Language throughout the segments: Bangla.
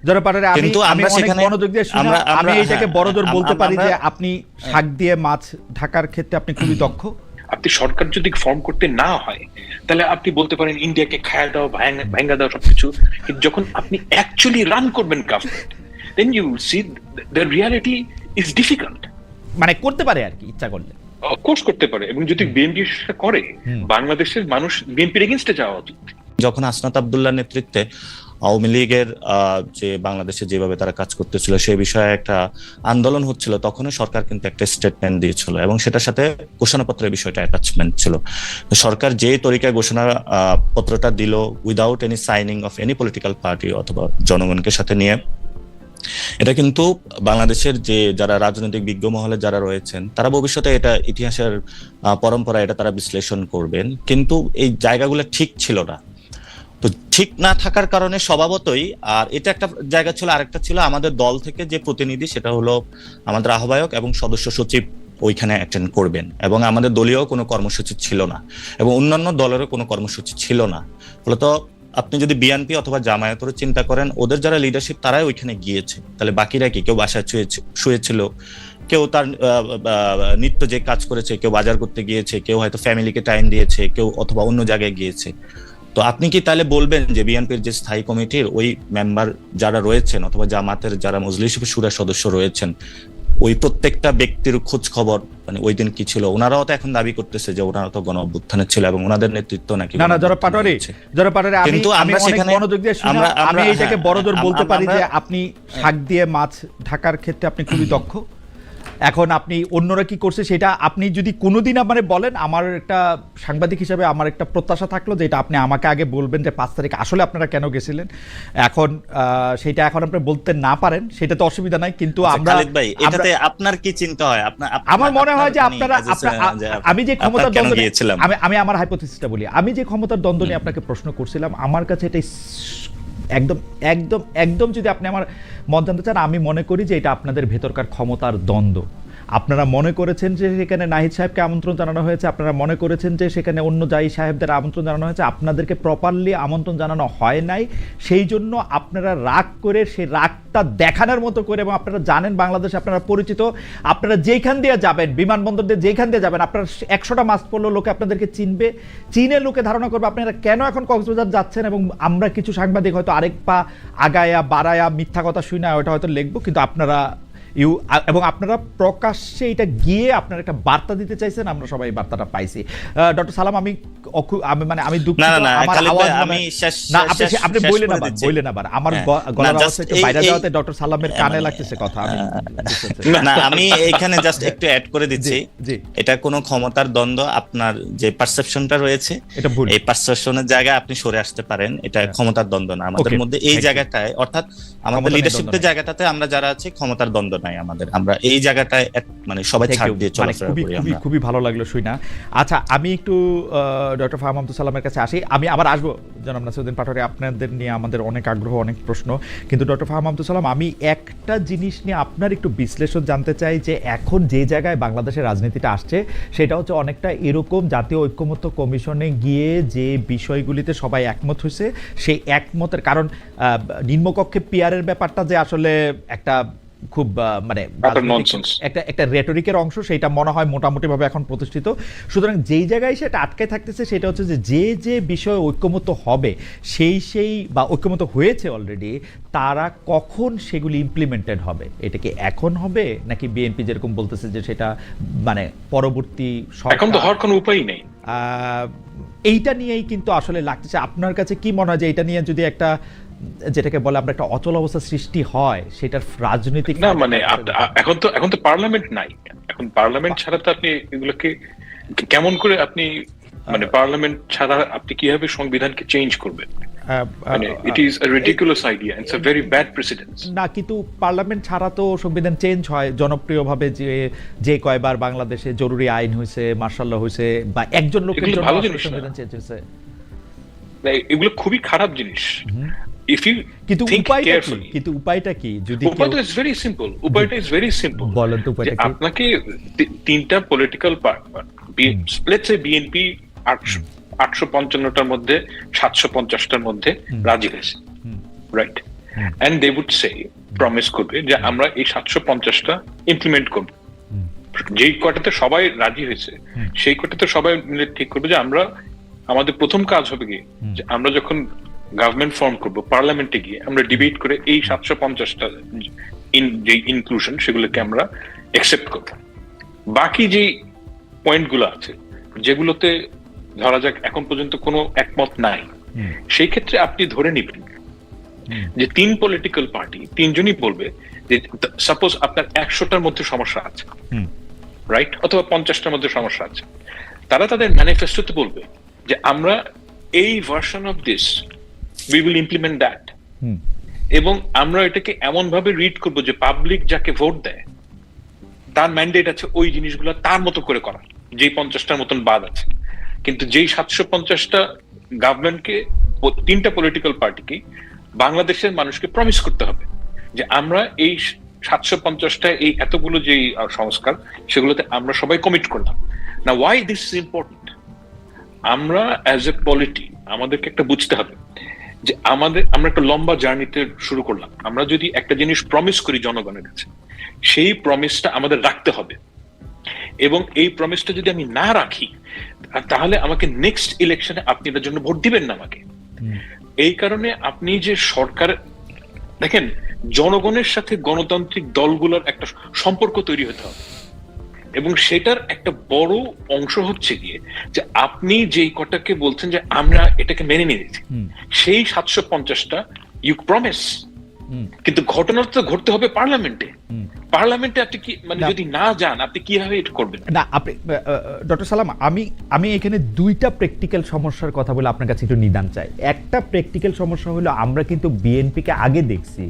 যারা পারে আমি আমি অনেক মনোযোগ দিয়ে শুনি, আমি এইটাকে বড়জোর বলতে পারি যে আপনি শাক দিয়ে মাছ ঢাকার ক্ষেত্রে আপনি খুবই দক্ষ। আপনি সরকার যদি ফর্ম করতে না হয় তাহলে আপনি বলতে পারেন ইন্ডিয়াকে খায়া দাও, ভাঙ্গা দাও সবকিছু, কিন্তু যখন আপনি অ্যাকচুয়ালি রান করবেন government, then you see the reality is difficult. মানে করতে পারে আর কি ইচ্ছা করলে, অফকোর্স করতে পারে, এবং যদি বিএনপি করে, বাংলাদেশের মানুষ বিএনপির এগেইনস্টে যাওয়া উচিত। যখন আসনাত আব্দুল্লাহর নেতৃত্বে আওয়ামী লীগের যে বাংলাদেশে যেভাবে তারা কাজ করতেছিল সেই বিষয়ে একটা আন্দোলন হচ্ছিল, তখনও সরকার কিন্তু একটা স্টেটমেন্ট দিয়েছিল এবং সেটার সাথে ঘোষণাপত্রের বিষয়টা অ্যাটাচমেন্ট ছিল। সরকার যে তরিকায় ঘোষণা পত্রটা দিল without any signing off any political party অথবা জনগণকে সাথে নিয়ে, এটা কিন্তু বাংলাদেশের যে যারা রাজনৈতিক বিজ্ঞ মহলে যারা রয়েছেন তারা ভবিষ্যতে এটা ইতিহাসের পরম্পরা এটা তারা বিশ্লেষণ করবেন, কিন্তু এই জায়গাগুলো ঠিক ছিল না। তো ঠিক না থাকার কারণে স্বভাবতই, আর এটা একটা জায়গা ছিল, আরেকটা ছিল আমাদের দল থেকে যে প্রতিনিধি সেটা হলো আমাদের আহ্বায়ক এবং সদস্য সচিব ওইখানে অ্যাটেন্ড করবেন, এবং আমাদের দলীয় কোনো কর্মসূচি ছিল না এবং অন্যান্য দলেরও কোনো কর্মসূচি ছিল না। ফলত আপনি যদি বিএনপি অথবা জামায়াতের চিন্তা করেন, ওদের যারা লিডারশিপ তারাই ওইখানে গিয়েছে, তাহলে বাকিরা কি? কেউ বাসায় শুয়েছিল, কেউ তার নিত্য যে কাজ করেছে, কেউ বাজার করতে গিয়েছে, কেউ হয়তো ফ্যামিলিকে টাইম দিয়েছে, কেউ অথবা অন্য জায়গায় গিয়েছে। তো আপনি কি তাহলে বলবেন যে বিএনপির যে স্থায়ী কমিটির ওই মেম্বার যারা রয়েছেন অথবা জামাতের যারা মজলিস শুরার সদস্য রয়েছেন, ওই প্রত্যেকটা ব্যক্তির খোঁজ খবর মানে ওই দিন কি ছিল? ওনারাও তো এখন দাবি করতেছে যে ওনারা তো গণ অভ্যুত্থানে ছিল এবং ওনাদের নেতৃত্ব নাকি না যারা পাটোয়ারি আমি অনেক মনোযোগ দিয়ে শুনি, আমি এইটাকে বড়জোর বলতে পারি যে আপনি শাক দিয়ে মাছ ঢাকার ক্ষেত্রে আপনি খুবই দক্ষ। এখন আপনি অন্যরা কি করছে সেটা আপনি যদি কোনোদিন আমারে বলেন, আমার একটা সাংবাদিক হিসেবে আমার একটা প্রত্যাশা থাকলো যে এটা আপনি আমাকে আগে বলবেন যে 5 তারিখ আসলে আপনারা কেন গেছিলেন। এখন সেটা এখন আপনি বলতে না পারেন, সেটা তো অসুবিধা নাই, কিন্তু আমরা ভাই এটাতে আপনার কি চিন্তা হয়? আমার মনে হয় যে আপনারা আমি যে ক্ষমতার দ্বন্দ্ব আমি আমার হাইপোথিসিসটা বলি, আমি যে ক্ষমতার দ্বন্দ্ব নিয়ে আপনাকে প্রশ্ন করছিলাম, আমার কাছে এটা একদম একদম একদম যদি আপনি আমার মত জানতে চান, আমি মনে করি যে এটা আপনাদের ভেতরকার ক্ষমতার দ্বন্দ্ব। আপনারা মনে করেছেন যে সেখানে নাহিদ সাহেবকে আমন্ত্রণ জানানো হয়েছে, আপনারা মনে করেছেন যে সেখানে অন্য জাহি সাহেবদের আমন্ত্রণ জানানো হয়েছে, আপনাদেরকে প্রপারলি আমন্ত্রণ জানানো হয় নাই। সেই জন্য আপনারা রাগ করে সেই রাগটা দেখানোর মতো করে, এবং আপনারা জানেন বাংলাদেশে আপনারা পরিচিত, আপনারা যেখান দিয়ে যাবেন, বিমানবন্দর দিয়ে যেখান দিয়ে যাবেন, আপনারা 100টা মাস্ক পরলেও লোকে আপনাদেরকে চিনবে, চিনে লোকে ধারণা করবে আপনারা কেন এখন কক্সবাজার যাচ্ছেন। এবং আমরা কিছু সাংবাদিক হয়তো আরেক পা আগায়া বাড়ায়া মিথ্যা কথা শুই না, ওটা হয়তো লিখবো, কিন্তু আপনারা এবং আপনারা প্রকাশ্যে এটা গিয়ে আপনারা একটা বার্তা দিতে চাইছেন, আমরা সবাই বার্তাটা পাইছি। ডক্টর সালাম, আমি মানে আমি দুঃখিত, আমার আওয়াজ না আপনি বললেন আবার আমার গলার আওয়াজ একটু বাইরে যাওয়াতে ডক্টর সালামের কানে লাগতেছে কথা। আমি না আমি এখানে জাস্ট একটু অ্যাড করে দিচ্ছি, এটা কোনো ক্ষমতার দ্বন্দ্ব, আপনার যে পারসেপশনটা রয়েছে এই পারসেপশনের জায়গায় আপনি সরে আসতে পারেন, এটা ক্ষমতার দ্বন্দ্ব না আমাদের মধ্যে এই জায়গাটায়, অর্থাৎ আমাদের লিডারশিপের জায়গাটাতে আমরা যারা আছি ক্ষমতার দ্বন্দ্ব নাই আমাদের, আমরা এই জায়গাটায় মানে সবাই ছাড় দিয়ে চলাফেরা করি। খুবই ভালো লাগলো শুই না। আচ্ছা, আমি একটু ডক্টর ফাহাম আব্দুল সালামের কাছে আসি, আমি আবার আসবো জনাব নাসিরউদ্দিন পাটোয়ারি, আপনাদের নিয়ে আমাদের অনেক আগ্রহ, অনেক প্রশ্ন, কিন্তু ডক্টর ফাহাম আব্দুল সালাম, আমি একটা জিনিস নিয়ে আপনার একটু বিশ্লেষণ জানতে চাই যে এখন যে জায়গায় বাংলাদেশের রাজনীতিটা আসছে সেটা হচ্ছে অনেকটা এরকম জাতীয় ঐক্যমত্য কমিশনে গিয়ে যে বিষয়গুলিতে সবাই একমত হয়েছে, সেই একমতের কারণ নিম্নকক্ষে পিয়ারের ব্যাপারটা যে আসলে একটা খুব মানে একটা রেটরিকের অংশ, সেটা মনে হয় মোটামুটিভাবে এখন প্রতিষ্ঠিত। সুতরাং যেই জায়গায় সেটা আটকায় থাকতেছে সেটা হচ্ছে যে যে বিষয়ে ঐক্যমত্য হবে সেই বা ঐক্যমত্য হয়েছে অলরেডি, তারা কখন সেগুলি ইমপ্লিমেন্টেড হবে? এটা কি এখন হবে নাকি বিএনপি যেরকম বলতেছে যে সেটা মানে পরবর্তী এখন তো হওয়ার কোনো উপায় নেই? এইটা নিয়েই কিন্তু আসলে লাগতেছে। আপনার কাছে কি মনে হয় যে এটা নিয়ে যদি একটা যেটাকে বলে আমরা একটা অচল অবস্থা সৃষ্টি হয়, সেটার রাজনৈতিক না মানে এখন তো পার্লামেন্ট নাই, এখন পার্লামেন্ট ছাড়া তো আপনি এগুলোকে কেমন করে আপনি মানে পার্লামেন্ট ছাড়া আপনি কিভাবে সংবিধানকে চেঞ্জ করবেন? It is a ridiculous idea, it's a very bad precedence. না, কিন্তু পার্লামেন্ট ছাড়া তো সংবিধান চেঞ্জ হয় জনপ্রিয়ভাবে, যে কয়বার বাংলাদেশে জরুরি আইন হয়েছে, মার্শাল ল হয়েছে, বা একজন লোকের জন্য সংবিধান চেঞ্জ হয়েছে। এগুলো খুবই খারাপ জিনিস। কিন্তু উপায়টা কি? যদি উপায়টা ইজ ভেরি সিম্পল, বলেন তো উপায়টা কি? আপনাকে তিনটা political party, let's say BNP 855টার মধ্যে 750টার মধ্যে রাজি হয়েছে, right? And they would say promise করবে যে আমরা এই 750টা ইমপ্লিমেন্ট করব, যেই কটাতে সবাই রাজি হয়েছে সেই কটাতে সবাই মিলে ঠিক করবে যে আমরা আমাদের প্রথম কাজ হবে কি যে আমরা যখন গভর্নমেন্ট ফর্ম করবো পার্লামেন্টে গিয়ে আমরা ডিবেট করে এই 750টা যে ইনক্লুশন সেগুলোকে আমরা অ্যাকসেপ্ট করবো। বাকি যে পয়েন্টগুলো আছে যেগুলোতে ধরা যাক এখন পর্যন্ত কোনো একমত নাই, সেই ক্ষেত্রে আপনি ধরে নিবেন যে 3 পলিটিক্যাল পার্টি 3জনই বলবে যে সাপোজ আপনার 100টার মধ্যে সমস্যা আছে, রাইট, অথবা 50টার মধ্যে সমস্যা আছে, তারা তাদের ম্যানিফেস্টোতে বলবে যে আমরা এই version of this we will implement that, এবং আমরা এটাকে এমন ভাবে রিড করবো যে পাবলিক যাকে ভোট দেয় তার ম্যান্ডেট আছে ওই জিনিসগুলো তার মতো করে করা, যেই 50টার মতন বাদ আছে। কিন্তু যেই 750টা গভর্নমেন্টকে 3টা পলিটিক্যাল পার্টিকে বাংলাদেশের মানুষকে প্রমিস করতে হবে যে আমরা এই 750টা এই এতগুলো যে সংস্কার সেগুলোতে আমরা সবাই কমিট করলাম না। ওয়াই দিস ইজ ইম্পর্টেন্ট, আমরা অ্যাজ এ পলিটি আমাদেরকে একটা বুঝতে হবে যে আমরা একটা লম্বা জার্নিতে শুরু করলাম। আমরা যদি একটা জিনিস প্রমিস করি জনগণের কাছে, সেই প্রমিসটা আমাদের রাখতে হবে, এবং এই প্রমিসটা যদি আমি না রাখি তাহলে আমাকে নেক্সট ইলেকশনে আপনি এটার জন্য ভোট দিবেন না আমাকে। এই কারণে আপনি যে সরকার দেখেন, জনগণের সাথে গণতান্ত্রিক দলগুলোর একটা সম্পর্ক তৈরি হতে হবে, এবং সেটার একটা বড় অংশ হচ্ছে গিয়ে যে আপনি যেই কটাকে বলছেন যে আমরা এটাকে মেনে নিয়েছি, সেই 750টা ইউ প্রমিস, কিন্তু ঘটনা তো ঘটতে হবে পার্লামেন্টে। পার্লামেন্টে আপনি কি মানে যদি না যান আপনি কিভাবে এটা করবেন? না আপনি ডক্টর সালাম, আমি এখানে 2টা প্র্যাকটিক্যাল সমস্যার কথা বলে আপনার কাছে একটু নিদান চাই। একটা প্র্যাকটিক্যাল সমস্যা হলো আমরা কিন্তু বিএনপিকে আগে দেখছি,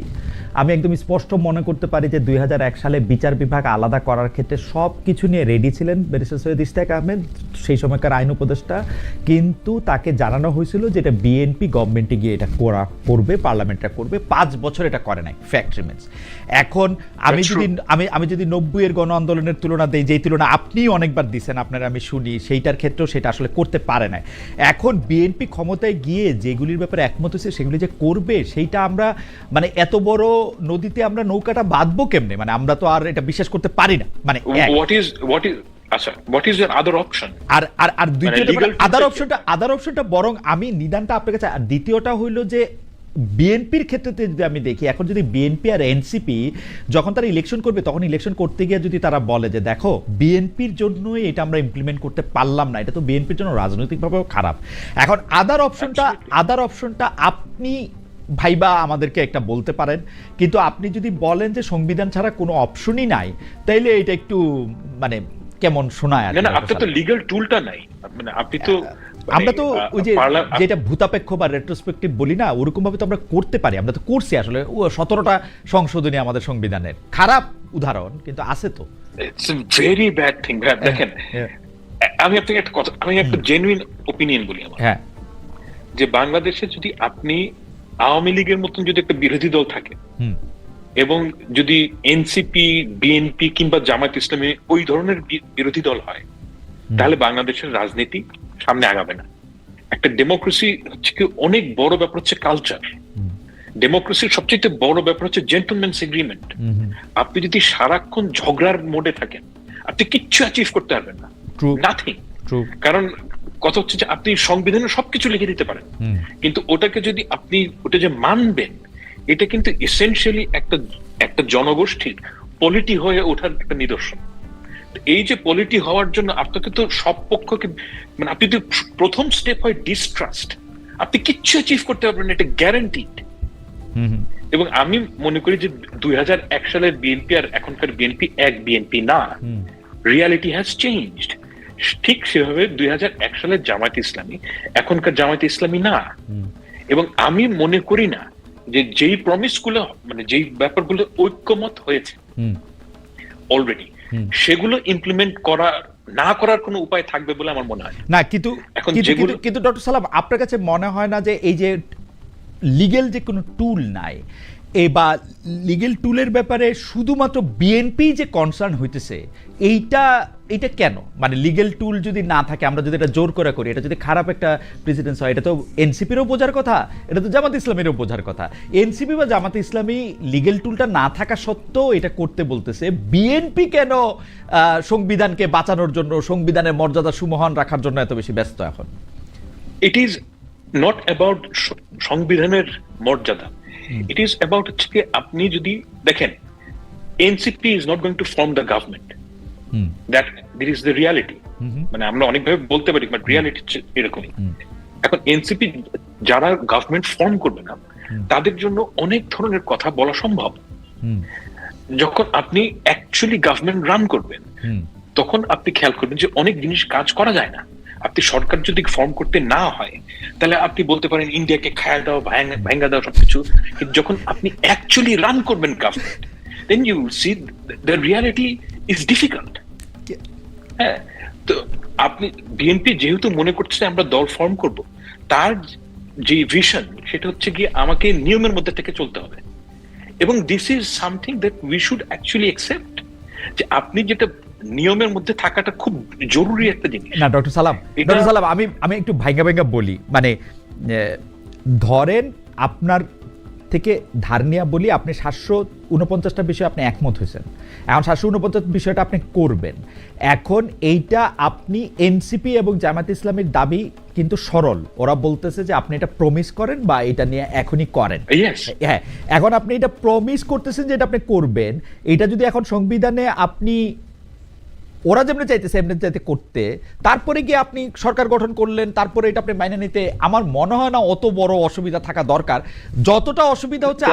আমি একদম স্পষ্ট মনে করতে পারি যে 2001 সালে বিচার বিভাগ আলাদা করার ক্ষেত্রে সব কিছু নিয়ে রেডি ছিলেন ব্যারিস্টার সৈয়দ ইশতিয়াক আহমেদ, সেই সময়কার আইন উপদেষ্টা, কিন্তু তাকে জানানো হয়েছিল যে এটা বিএনপি গভর্নমেন্টে গিয়ে এটা করবে, পার্লামেন্টটা করবে, 5 বছর এটা করে নাই, ফ্যাক্ট রিমেন্স। এখন আমি যদি 90-এর গণ আন্দোলনের তুলনা দেই, যেই তুলনা আপনি অনেকবার দিচ্ছেন, আপনারা আমি শুনি, সেইটার ক্ষেত্রেও সেটা আসলে করতে পারে না। এখন বিএনপি ক্ষমতায় গিয়ে যেগুলির ব্যাপারে একমত হয়েছে সেগুলি যে করবে, সেইটা আমরা মানে এত বড় নদীতে আমরা নৌকাটা বাঁধবো কেমনে? মানে আমরা তো আর এটা বিশ্বাস করতে পারি না। মানে আচ্ছা, what is your other option? আর দ্বিতীয়টা আদার অপশনটা বরং আমি নিদানটা আপনার কাছে। আর দ্বিতীয়টা হইল যে বিএনপির ক্ষেত্রে যদি আমি দেখি, এখন যদি বিএনপি আর এনসিপি যখন তারা ইলেকশন করবে, তখন ইলেকশন করতে গিয়ে যদি তারা বলে যে দেখো বিএনপির জন্যই এটা আমরা ইমপ্লিমেন্ট করতে পারলাম না, এটা তো বিএনপির জন্য রাজনৈতিকভাবেও খারাপ। এখন আদার অপশনটা আপনি ভাইবা আমাদেরকে একটা বলতে পারেন, কিন্তু আপনি যদি বলেন যে সংবিধান ছাড়া কোনো অপশনই নাই, তাইলে এটা একটু মানে কেমন শোনায়। না, আপনার তো লিগ্যাল টুলটা নাই, মানে আপনি তো আমরা তো ওই যে যেটা ভূতাপেক্ষ বা রেট্রোস্পেক্টিভ বলি না, ওরকম ভাবে তো আমরা করতে পারি। আমরা তো করছি আসলে 17টা সংশোধনী আমাদের সংবিধানের, খারাপ উদাহরণ কিন্তু আছে তো। It's a very bad thing. দেখেন, আমি আপনাকে একটা কথা, আমি একটা জেনুইন ওপিনিয়ন বলি আমার, যে বাংলাদেশে যদি আপনি আওয়ামী লীগের মতন যদি একটা বিরোধী দল থাকে, এবং যদি এনসিপি, বিএনপি কিংবা জামায়াত ইসলামী ওই ধরনের বিরোধী দল হয়, তাহলে বাংলাদেশের রাজনীতি সামনে আগাবে না। একটা ডেমোক্রেসি হচ্ছে কি অনেক বড় ব্যাপার হচ্ছে কালচার। ডেমোক্রেসির সবচেয়ে বড় ব্যাপার হচ্ছে জেন্টলম্যানস এগ্রিমেন্ট। আপনি যদি সারাক্ষণ ঝগড়ার মোডে থাকেন, আপনি কিচ্ছু অ্যাচিভ করতে পারবেন না, নাথিং। কারণ কথা হচ্ছে যে আপনি সংবিধানে সবকিছু লিখে দিতে পারেন, কিন্তু ওটাকে যদি আপনি ওটা যে মানবেন, এটা কিন্তু এসেনশিয়ালি একটা জনগোষ্ঠীর পলিটি হয়ে ওঠার একটা নিদর্শন। এই যে পলিটি হওয়ার জন্য আপনাকে তো সব পক্ষকে মানে আপনি তো প্রথম স্টেপ হয় ডিস্ট্রাস্ট, আপনি কিচ্ছু অ্যাচিভ করতে পারবেন না, এটা গ্যারান্টিড। এবং আমি মনে করি যে 2001 সালের বিএনপি আর এখনকার বিএনপি এক বিএনপি না, রিয়ালিটি হ্যাজ চেঞ্জড। ঠিক সেভাবে 2001 সালের জামায়াত ইসলামী এখনকার জামায়াত ইসলামী না। এবং আমি মনে করি না যে যেই প্রমিস গুলো মানে যেই ব্যাপারগুলো ঐক্যমত হয়েছে অলরেডি, সেগুলো ইমপ্লিমেন্ট না করার কোনো উপায় থাকবে বলে আমার মনে হয় না। কিন্তু ডক্টর সালাম, আপনার কাছে মনে হয় না যে এই যে লিগ্যাল যে কোনো টুল নাই, এই বা লিগেল টুলের ব্যাপারে শুধুমাত্র বিএনপি যে কনসার্ন হইতেছে এইটা কেন? মানে লিগেল টুল যদি না থাকে, আমরা যদি এটা জোর করে করি, এটা যদি খারাপ একটা প্রেসিডেন্স হয়, এটা তো এনসিপিরও বোঝার কথা, এটা তো জামাত ইসলামেরও বোঝার কথা। এনসিপি বা জামাত ইসলামী লিগেল টুলটা না থাকা সত্ত্বেও এটা করতে বলতেছে, বিএনপি কেন সংবিধানকে বাঁচানোর জন্য, সংবিধানের মর্যাদা সুমহান রাখার জন্য এত বেশি ব্যস্ত এখন? ইট ইজ নট অ্যাবাউট সংবিধানের মর্যাদা, ইট ইজ অ্যাবাউট হচ্ছে কি আপনি যদি দেখেন NCP is not going to form the government, that is the reality. মানে আমরা অনেকভাবে বলতে পারি, বাট রিয়ালিটি এরকমই। এখন এনসিপি যারা গভর্নমেন্ট ফর্ম করবে না, তাদের জন্য অনেক ধরনের কথা বলা সম্ভব। যখন আপনি অ্যাকচুয়ালি গভর্নমেন্ট রান করবেন, তখন আপনি খেয়াল করবেন যে অনেক জিনিস কাজ করা যায় না। আপনি সরকার যদি ফর্ম করতে না হয়, তাহলে আপনি বলতে পারেন ইন্ডিয়াকে খায়া দাও, ভাঙ্গা দাও, সবকিছু। কিন্তু যখন আপনি অ্যাকচুয়ালি রান করবেন government, then you see the reality is difficult. হ্যাঁ, তো আপনি বিএনপি যেহেতু মনে করছে আমরা দল ফর্ম করব, তার যে ভিশন সেটা হচ্ছে গিয়ে আমাকে নিয়মের মধ্যে থেকে চলতে হবে, এবং this is something that we should actually accept, যে আপনি যেটা নিয়মের মধ্যে থাকাটা খুব জরুরি একটা জিনিস। না ডক্টর সালাম, আমি একটু ভাঙ্গা বলি, মানে ধরেন আপনার থেকে ধার নিয়ে বলি, আপনি 749টা বিষয়ে আপনি একমত হয়েছেন, এখন 749 বিষয়টা আপনি করবেন। এখন এইটা আপনি এনসিপি এবং জামায়াত ইসলামের দাবি কিন্তু সরল, ওরা বলতেছে যে আপনি এটা প্রমিস করেন বা এটা নিয়ে এখনই করেন। হ্যাঁ, এখন আপনি এটা প্রমিস করতেছেন যে এটা আপনি করবেন, এটা যদি এখন সংবিধানে আপনি ওরা যেমনি চাইতেছে এমনি চাইতে করতে, তারপরে গিয়ে আপনি সরকার গঠন করলেন, তারপরে এটা আপনি মাইনে নিতে, আমার মনে হয় না অত বড় অসুবিধা থাকা দরকার। যতটা অসুবিধা হচ্ছে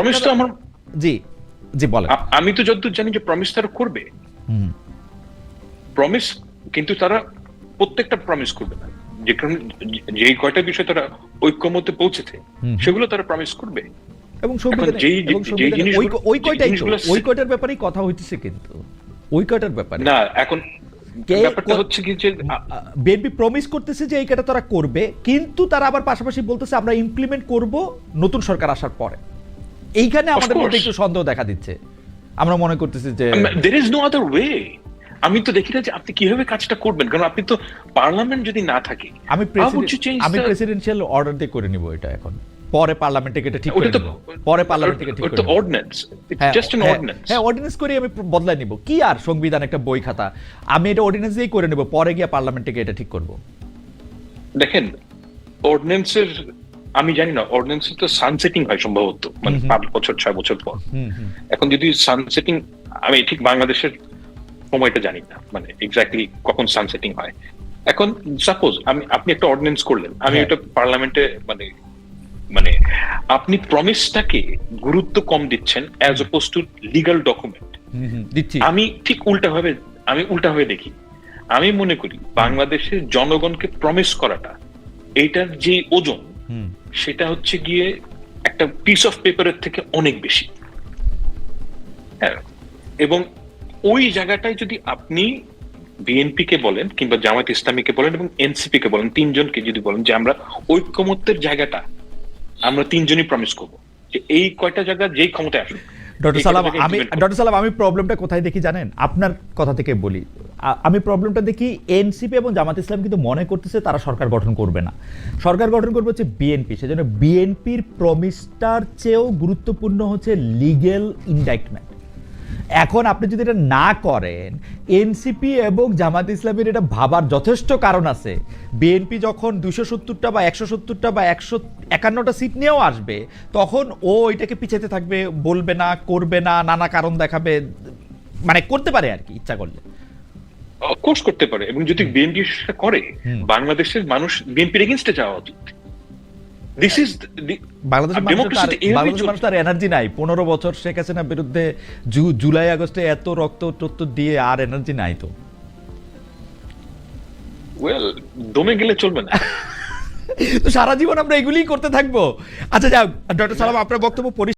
জি বলেন। আমি তো যতদূর জানি যে প্রমিস তারা করবে, প্রমিস, কিন্তু তারা প্রত্যেকটা প্রমিস করবে না। যে কয়টা বিষয় তারা ঐক্যমতে পৌঁছেছে, সেগুলো তারা প্রমিস করবে, এবং ওই কয়টার ব্যাপারেই কথা হইতেছে, কিন্তু ওই কয়টার ব্যাপারে না। এখন ব্যাপারটা হচ্ছে কি যে বিএনপি প্রমিস করতেছে যে এই কয়টা তারা করবে, কিন্তু তারা আবার পাশাপাশি বলতেছে আমরা ইমপ্লিমেন্ট করব নতুন সরকার আসার পরে। এইখানে আমাদের মধ্যে একটু সন্দেহ দেখা দিচ্ছে। আমরা মনে করতেছি যে there is no other way। আমি তো দেখি না যে আপনি কিভাবে কাজটা করবেন, কারণ আপনি তো পার্লামেন্ট যদি না থাকে, আমি প্রেসিডেন্সিয়াল অর্ডার দিয়ে করে নিব এটা, এখন পরে পার্লামেন্টে এটা ঠিক করে নেব, পরে পার্লামেন্টে ঠিক করে নেব, অর্ডিন্যান্স, জাস্ট অ্যান অর্ডিন্যান্স। হ্যাঁ, অর্ডিন্যান্স করে আমি বদলাই নিব, কি আর সংবিধান একটা বই খাতা, আমি এটা অর্ডিন্যান্স দিয়েই করে নেব, পরে গিয়ে পার্লামেন্টে এটা ঠিক করব। দেখেন, অর্ডিন্যান্সের আমি জানি না, অর্ডিন্যান্সের তো সানসেটিং হয় সম্ভবত, মানে 5 বছর 6 বছর পর। এখন যদি সানসেটিং, আমি ঠিক বাংলাদেশের সময়টা জানি না, মানে এক্স্যাক্টলি কখন সানসেটিং হয়। এখন সাপোজ আপনি একটা অর্ডিন্যান্স করলেন, আমি এটা পার্লামেন্টে মানে আপনি প্রমিসটাকে গুরুত্ব কম দিচ্ছেন as oppose to legal document. আমি ঠিক উল্টাভাবে দেখি। আমি মনে করি বাংলাদেশের জনগণকে প্রমিস করাটা, এইটার যে ওজন, সেটা হচ্ছে গিয়ে একটা পিস অফ পেপারের থেকে অনেক বেশি। হ্যাঁ, এবং ওই জায়গাটায় যদি আপনি বিএনপি কে বলেন কিংবা জামায়াত ইসলামীকে বলেন এবং এনসিপি কে বলেন, তিনজনকে যদি বলেন যে আমরা ঐক্যমত্যের জায়গাটা আমরা তিনজনই প্রমিস করবো যে এই কয়টা জায়গা যেই ক্ষমতায় আসুক। ডক্টর সালাম, আমি প্রবলেমটা কোথায় দেখি জানেন? আপনার কথা থেকে বলি, আমি প্রবলেমটা দেখি এনসিপি এবং জামাত ইসলাম কিন্তু মনে করতেছে তারা সরকার গঠন করবে না, সরকার গঠন করবে হচ্ছে বিএনপি। সেজন্য বিএনপির প্রমিসটার চেয়েও গুরুত্বপূর্ণ হচ্ছে লিগ্যাল ইনডাইটমেন্ট। এখন আপনি যদি এটা না করেন, এনসিপি এবং জামাত ইসলামের এটা ভাবার যথেষ্ট কারণ আছে। বিএনপি যখন 270টা বা 170টা বা 151টা সিট নিয়েও আসবে, তখন ও এটাকে পিছাতে থাকবে, বলবে না, করবে না, নানা কারণ দেখাবে, মানে করতে পারে আর কি ইচ্ছা করলে। অফকোর্স করতে পারে, এবং যদি বিএনপি করে, বাংলাদেশের মানুষ বিএনপির এগেইনস্টে যাওয়া উচিত। বাংলাদেশের মানুষ তার এনার্জি নাই। 15 বছর শেখ হাসিনার বিরুদ্ধে জুলাই আগস্টে এত রক্ত দিয়ে আর এনার্জি নাই তো। দমে গেলে চলবে না, তো সারা জীবন আমরা এগুলিই করতে থাকবো। আচ্ছা যাও, ডক্টর সালাম, আপনার বক্তব্য